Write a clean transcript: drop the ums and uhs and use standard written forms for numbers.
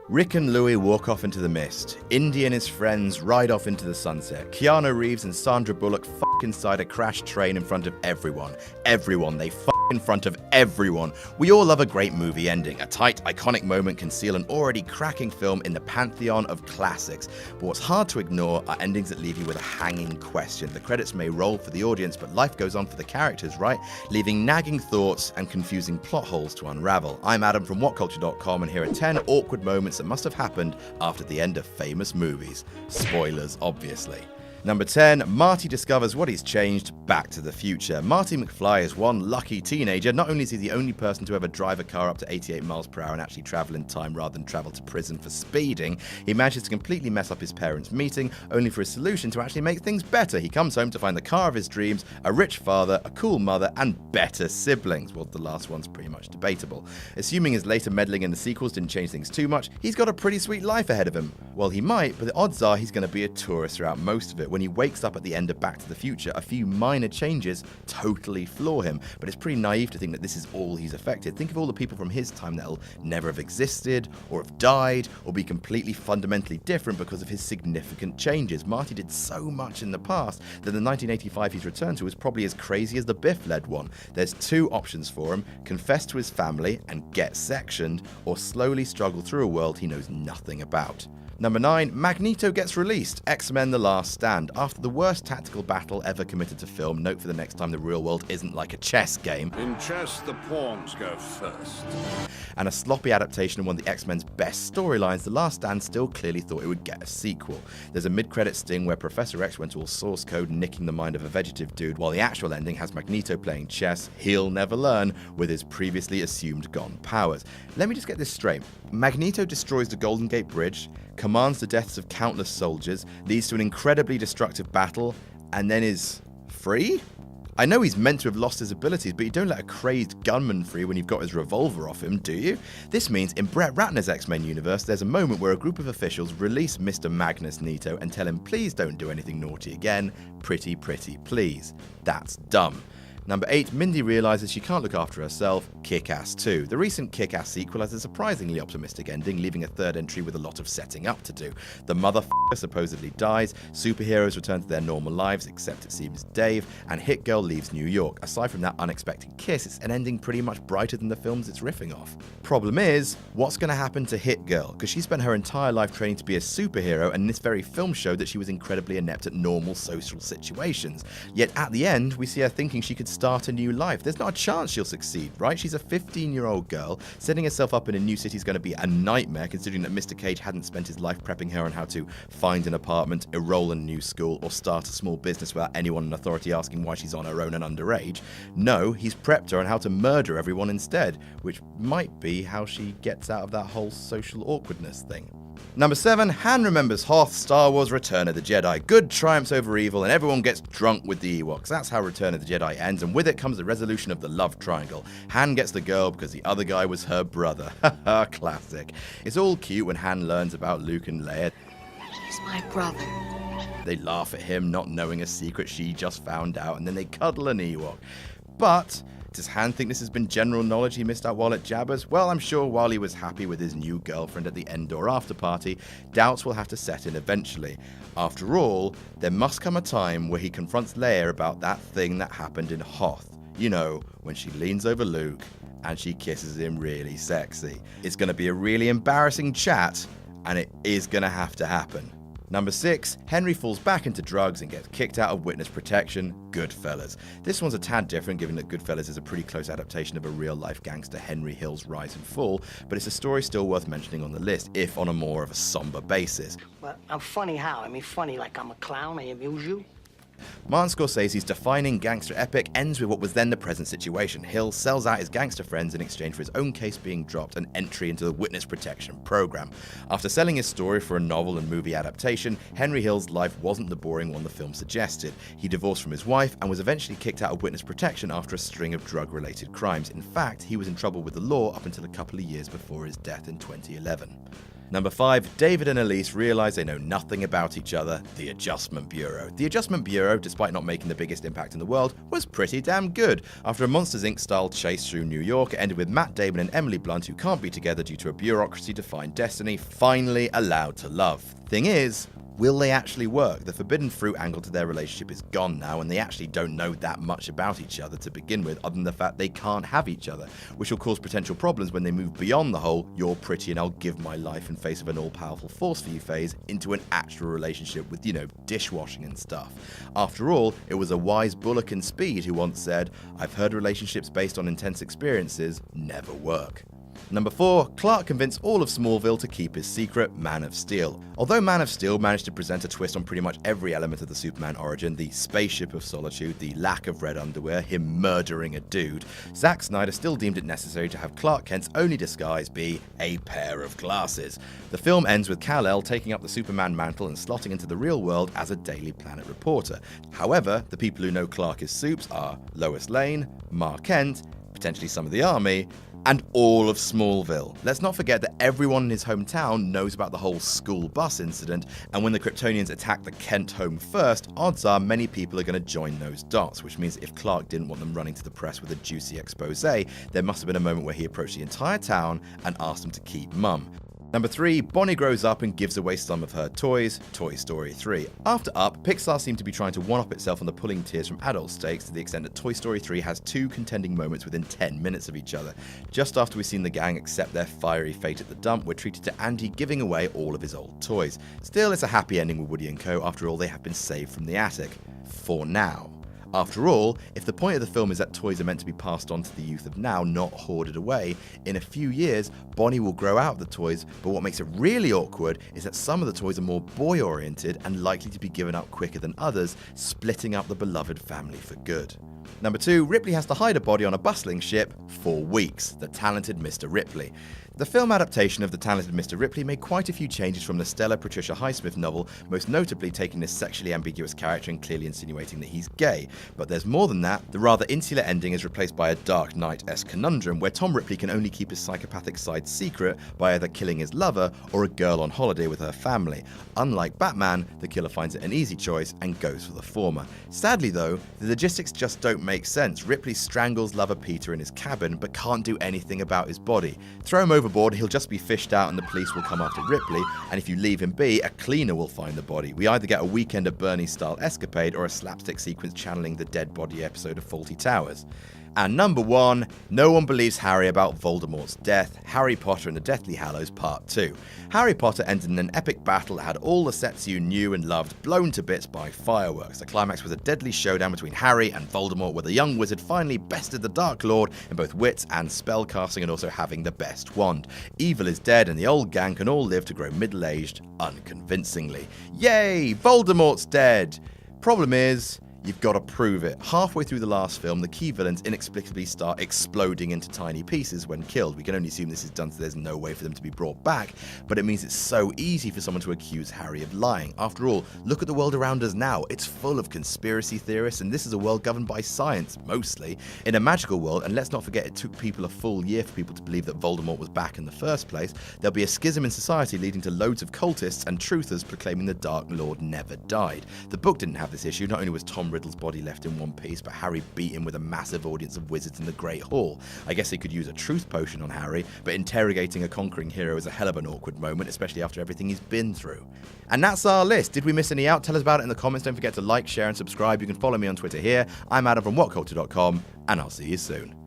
Rick and Louie walk off into the mist. Indy and his friends ride off into the sunset. Keanu Reeves and Sandra Bullock f*** inside a crashed train in front of everyone. Everyone. They f*** in front of everyone. We all love a great movie ending. A tight, iconic moment can seal an already cracking film in the pantheon of classics. But what's hard to ignore are endings that leave you with a hanging question. The credits may roll for the audience, but life goes on for the characters, right? Leaving nagging thoughts and confusing plot holes to unravel. I'm Adam from WhatCulture.com, and here are 10 awkward moments that must have happened after the end of famous movies. Spoilers, obviously. Number 10, Marty discovers what he's changed. Back to the Future. Marty McFly is one lucky teenager. Not only is he the only person to ever drive a car up to 88 miles per hour and actually travel in time rather than travel to prison for speeding, he manages to completely mess up his parents' meeting, only for his solution to actually make things better. He comes home to find the car of his dreams, a rich father, a cool mother, and better siblings. Well, the last one's pretty much debatable. Assuming his later meddling in the sequels didn't change things too much, he's got a pretty sweet life ahead of him. Well, he might, but the odds are he's going to be a tourist throughout most of it. When he wakes up at the end of Back to the Future, a few minor changes totally floor him, but it's pretty naive to think that this is all he's affected. Think of all the people from his time that'll never have existed, or have died, or be completely fundamentally different because of his significant changes. Marty did so much in the past that the 1985 he's returned to is probably as crazy as the Biff-led one. There's two options for him: confess to his family and get sectioned, or slowly struggle through a world he knows nothing about. Number 9, Magneto gets released. X-Men The Last Stand. After the worst tactical battle ever committed to film, note for the next time the real world isn't like a chess game. In chess, the pawns go first. And a sloppy adaptation of one of the X-Men's best storylines, The Last Stand still clearly thought it would get a sequel. There's a mid-credit sting where Professor X went all source code nicking the mind of a vegetative dude, while the actual ending has Magneto playing chess, he'll never learn, with his previously assumed gone powers. Let me just get this straight. Magneto destroys the Golden Gate Bridge, commands the deaths of countless soldiers, leads to an incredibly destructive battle, and then is free? I know he's meant to have lost his abilities, but you don't let a crazed gunman free when you've got his revolver off him, do you? This means in Brett Ratner's X-Men universe, there's a moment where a group of officials release Mr. Magnus Nito and tell him please don't do anything naughty again, pretty please. That's dumb. Number 8, Mindy realizes she can't look after herself. Kick-Ass 2. The recent Kick-Ass sequel has a surprisingly optimistic ending, leaving a third entry with a lot of setting up to do. The motherfucker supposedly dies, superheroes return to their normal lives, except it seems Dave, and Hit Girl leaves New York. Aside from that unexpected kiss, it's an ending pretty much brighter than the films it's riffing off. Problem is, what's going to happen to Hit Girl? Because she spent her entire life training to be a superhero, and this very film showed that she was incredibly inept at normal social situations. Yet at the end, we see her thinking she could start a new life. There's not a chance she'll succeed, right? She's a 15-year-old girl. Setting herself up in a new city is going to be a nightmare, considering that Mr. Cage hadn't spent his life prepping her on how to find an apartment, enroll in a new school, or start a small business without anyone in authority asking why she's on her own and underage. No, he's prepped her on how to murder everyone instead, which might be how she gets out of that whole social awkwardness thing. Number 7, Han remembers Hoth, Star Wars Return of the Jedi. Good triumphs over evil, and everyone gets drunk with the Ewoks. That's how Return of the Jedi ends, and with it comes the resolution of the love triangle. Han gets the girl because the other guy was her brother. Haha, classic. It's all cute when Han learns about Luke and Leia. He's my brother. They laugh at him, not knowing a secret she just found out, and then they cuddle an Ewok. But does Han think this has been general knowledge he missed out while at Jabba's? Well, I'm sure while he was happy with his new girlfriend at the Endor after party, doubts will have to set in eventually. After all, there must come a time where he confronts Leia about that thing that happened in Hoth. You know, when she leans over Luke and she kisses him really sexy. It's going to be a really embarrassing chat, and it is going to have to happen. Number 6, Henry falls back into drugs and gets kicked out of witness protection. Goodfellas. This one's a tad different, given that Goodfellas is a pretty close adaptation of a real-life gangster, Henry Hill's rise and fall, but it's a story still worth mentioning on the list, if on a more of a somber basis. Well, I'm funny how? I mean, funny like I'm a clown, I amuse you? Martin Scorsese's defining gangster epic ends with what was then the present situation. Hill sells out his gangster friends in exchange for his own case being dropped and entry into the witness protection program. After selling his story for a novel and movie adaptation, Henry Hill's life wasn't the boring one the film suggested. He divorced from his wife and was eventually kicked out of witness protection after a string of drug-related crimes. In fact, he was in trouble with the law up until a couple of years before his death in 2011. Number 5, David and Elise realize they know nothing about each other, the Adjustment Bureau. The Adjustment Bureau, despite not making the biggest impact in the world, was pretty damn good. After a Monsters Inc.-style chase through New York, it ended with Matt Damon and Emily Blunt, who can't be together due to a bureaucracy-defined destiny, finally allowed to love. Thing is, will they actually work? The forbidden fruit angle to their relationship is gone now, and they actually don't know that much about each other to begin with, other than the fact they can't have each other, which will cause potential problems when they move beyond the whole "you're pretty and I'll give my life in face of an all-powerful force for you" phase into an actual relationship with, dishwashing and stuff. After all, it was a wise Bullock and Speed who once said, "I've heard relationships based on intense experiences never work." Number 4, Clark convinced all of Smallville to keep his secret, Man of Steel. Although Man of Steel managed to present a twist on pretty much every element of the Superman origin, the spaceship of solitude, the lack of red underwear, him murdering a dude, Zack Snyder still deemed it necessary to have Clark Kent's only disguise be a pair of glasses. The film ends with Kal-El taking up the Superman mantle and slotting into the real world as a Daily Planet reporter. However, the people who know Clark is Supes are Lois Lane, Ma Kent, potentially some of the army, and all of Smallville. Let's not forget that everyone in his hometown knows about the whole school bus incident, and when the Kryptonians attack the Kent home first, odds are many people are going to join those dots, which means if Clark didn't want them running to the press with a juicy expose, there must have been a moment where he approached the entire town and asked them to keep mum. Number 3, Bonnie grows up and gives away some of her toys, Toy Story 3. After Up, Pixar seemed to be trying to one-up itself on the pulling tears from adult stakes to the extent that Toy Story 3 has 2 contending moments within 10 minutes of each other. Just after we've seen the gang accept their fiery fate at the dump, we're treated to Andy giving away all of his old toys. Still, it's a happy ending with Woody & Co. After all, they have been saved from the attic. For now. After all, if the point of the film is that toys are meant to be passed on to the youth of now, not hoarded away, in a few years, Bonnie will grow out of the toys, but what makes it really awkward is that some of the toys are more boy-oriented and likely to be given up quicker than others, splitting up the beloved family for good. Number 2, Ripley has to hide a body on a bustling ship for weeks, The Talented Mr. Ripley. The film adaptation of The Talented Mr. Ripley made quite a few changes from the stellar Patricia Highsmith novel, most notably taking this sexually ambiguous character and clearly insinuating that he's gay. But there's more than that. The rather insular ending is replaced by a Dark Knight-esque conundrum where Tom Ripley can only keep his psychopathic side secret by either killing his lover or a girl on holiday with her family. Unlike Batman, the killer finds it an easy choice and goes for the former. Sadly though, the logistics just don't make sense. Ripley strangles lover Peter in his cabin but can't do anything about his body. Throw him overboard, he'll just be fished out and the police will come after Ripley, and if you leave him be, a cleaner will find the body. We either get a Weekend at Bernie's style escapade or a slapstick sequence channeling the Dead Body episode of Fawlty Towers. And number 1, no one believes Harry about Voldemort's death, Harry Potter and the Deathly Hallows Part 2. Harry Potter ended in an epic battle that had all the sets you knew and loved blown to bits by fireworks. The climax was a deadly showdown between Harry and Voldemort, where the young wizard finally bested the Dark Lord in both wits and spellcasting and also having the best wand. Evil is dead and the old gang can all live to grow middle-aged unconvincingly. Yay! Voldemort's dead! Problem is, you've got to prove it. Halfway through the last film, the key villains inexplicably start exploding into tiny pieces when killed. We can only assume this is done so there's no way for them to be brought back, but it means it's so easy for someone to accuse Harry of lying. After all, look at the world around us now. It's full of conspiracy theorists, and this is a world governed by science, mostly. In a magical world, and let's not forget it took people a full year for people to believe that Voldemort was back in the first place, there'll be a schism in society leading to loads of cultists and truthers proclaiming the Dark Lord never died. The book didn't have this issue. Not only was Tom Riddle's body left in one piece, but Harry beat him with a massive audience of wizards in the Great Hall. I guess they could use a truth potion on Harry, but interrogating a conquering hero is a hell of an awkward moment, especially after everything he's been through. And that's our list. Did we miss any out? Tell us about it in the comments. Don't forget to like, share, and subscribe. You can follow me on Twitter here. I'm Adam from WhatCulture.com, and I'll see you soon.